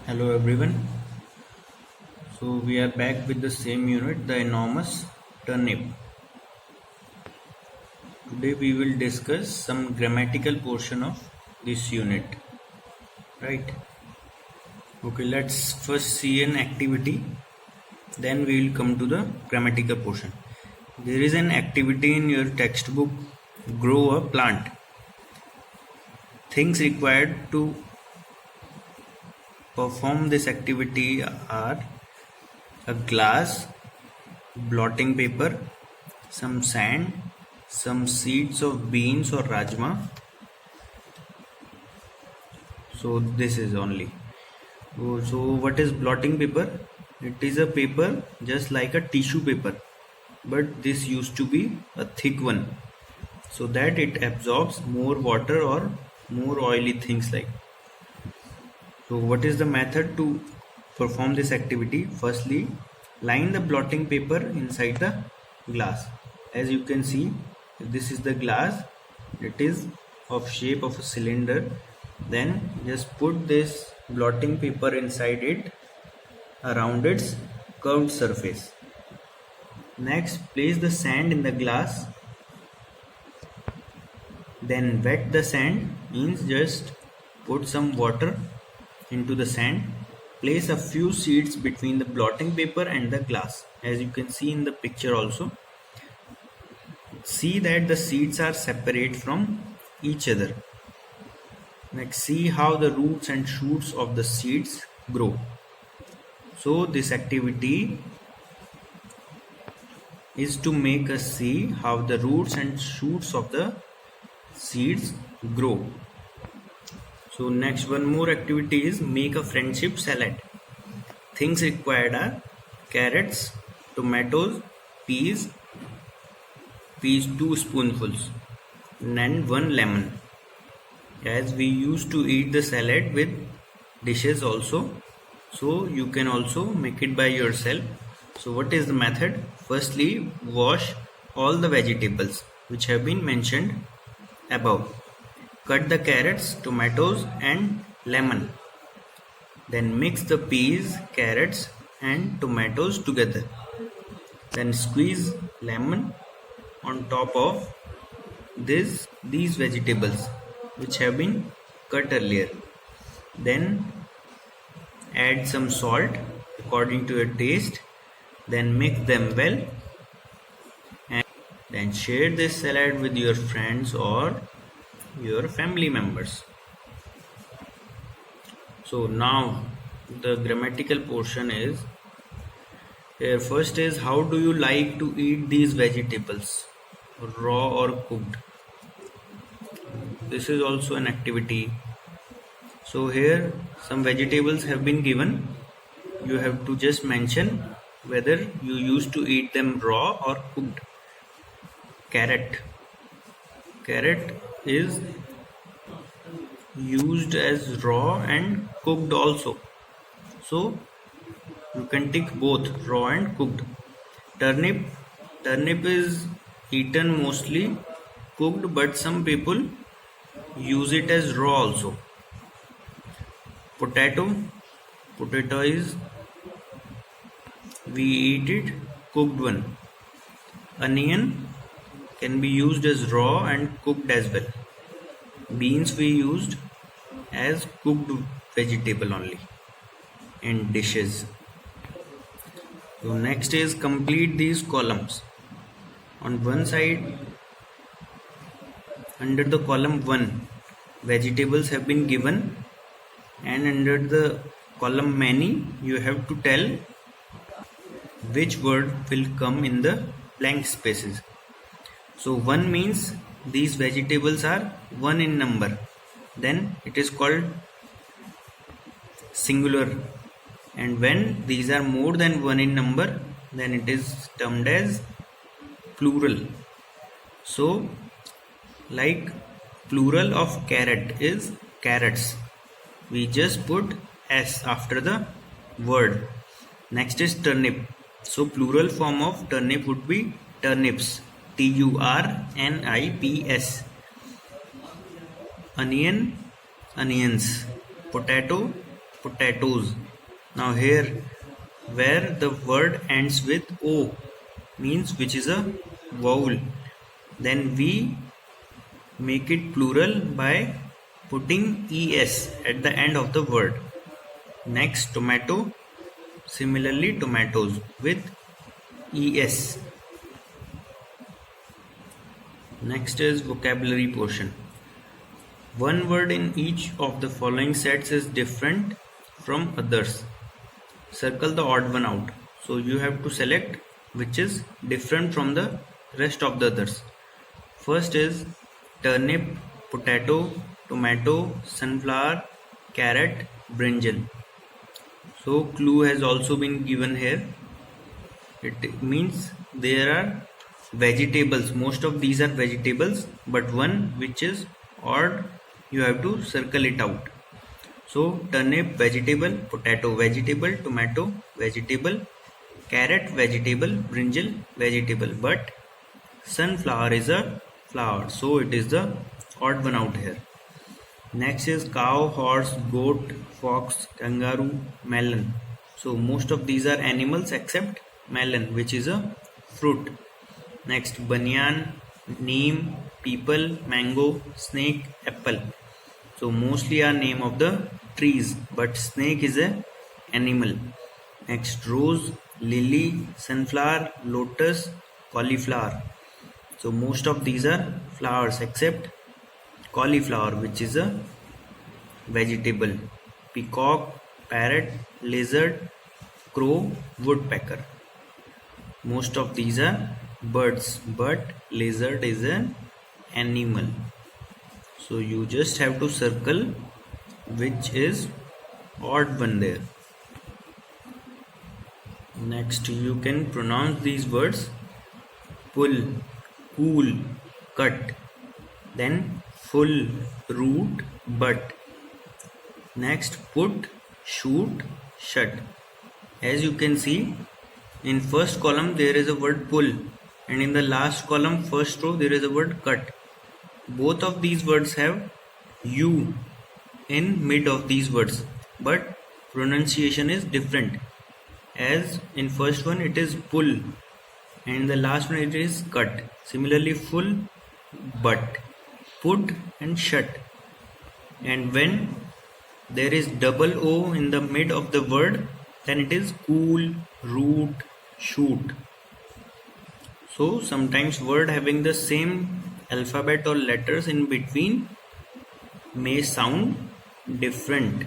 Hello everyone. So we are back with the same unit, the enormous turnip. Today we will discuss some grammatical portion of this unit. Right? Okay, let's first see an activity. Then we will come to the grammatical portion. There is an activity in your textbook, grow a plant. Things required to perform this activity are a glass, blotting paper, some sand, some seeds of beans or rajma. So this is only. So what is blotting paper? It is a paper just like a tissue paper, but this used to be a thick one so that it absorbs more water or more oily things like. So what is the method to perform this activity? Firstly, line the blotting paper inside the glass. As you can see, this is the glass. It is of shape of a cylinder. Then just put this blotting paper inside it around its curved surface. Next, place the sand in the glass. Then wet the sand, means just put some water into the sand. Place a few seeds between the blotting paper and the glass, as you can see in the picture also. See that the seeds are separate from each other. Next, see how the roots and shoots of the seeds grow. So this activity is to make us see how the roots and shoots of the seeds grow. So next, one more activity is make a friendship salad. Things required are carrots, tomatoes, peas 2 spoonfuls, and 1 lemon. As we used to eat the salad with dishes also, so you can also make it by yourself. So what is the method? Firstly, wash all the vegetables which have been mentioned above. Cut the carrots, tomatoes and lemon. Then mix the peas, carrots and tomatoes together. Then squeeze lemon on top of these vegetables which have been cut earlier. Then add some salt according to your taste. Then mix them well and then share this salad with your friends or your family members. So now the grammatical portion is first is, how do you like to eat these vegetables, raw or cooked? This is also an activity. So here some vegetables have been given. You have to just mention whether you used to eat them raw or cooked. Carrot is used as raw and cooked also. So you can tick both raw and cooked. Turnip is eaten mostly cooked, but some people use it as raw also. Potato is, we eat it cooked one. Onion can be used as raw and cooked as well. Beans we used as cooked vegetable only in dishes. So next is complete these columns. On one side, under the column 1, vegetables have been given, and under the column many, you have to tell which word will come in the blank spaces. So 1 means these vegetables are 1 in number, then it is called singular, and when these are more than 1 in number, then it is termed as plural. So like plural of carrot is carrots. We just put s after the word. Next is turnip. So plural form of turnip would be turnips. TURNIPS. Onion, onions. Potato, potatoes. Now here where the word ends with O means which is a vowel, then we make it plural by putting es at the end of the word. Next, tomato, similarly tomatoes with es. Next is vocabulary portion. One word in each of the following sets is different from others. Circle the odd one out. So you have to select which is different from the rest of the others. First is turnip, potato, tomato, sunflower, carrot, brinjal. So clue has also been given here. It means there are vegetables. Most of these are vegetables, but one which is odd, you have to circle it out. So turnip vegetable, potato vegetable, tomato vegetable, carrot vegetable, brinjal vegetable, but sunflower is a flower, so it is the odd one out here. Next is cow, horse, goat, fox, kangaroo, melon. So most of these are animals except melon, which is a fruit. Next, banyan, neem, people, mango, snake, apple. So mostly are name of the trees, but snake is a animal. Next, rose, lily, sunflower, lotus, cauliflower. So most of these are flowers except cauliflower, which is a vegetable. Peacock, parrot, lizard, crow, woodpecker. Most of these are birds, but lizard is an animal. So you just have to circle which is odd one there. Next, you can pronounce these words: pull, cool, cut, then full, root, but. Next, put, shoot, shut. As you can see, in first column there is a word pull, and in the last column, first row, there is a word cut. Both of these words have U in mid of these words, but pronunciation is different. As in first one it is pull, and in the last one it is cut. Similarly, full, but, put and shut. And when there is double O in the mid of the word, then it is cool, root, shoot. So sometimes word having the same alphabet or letters in between may sound different.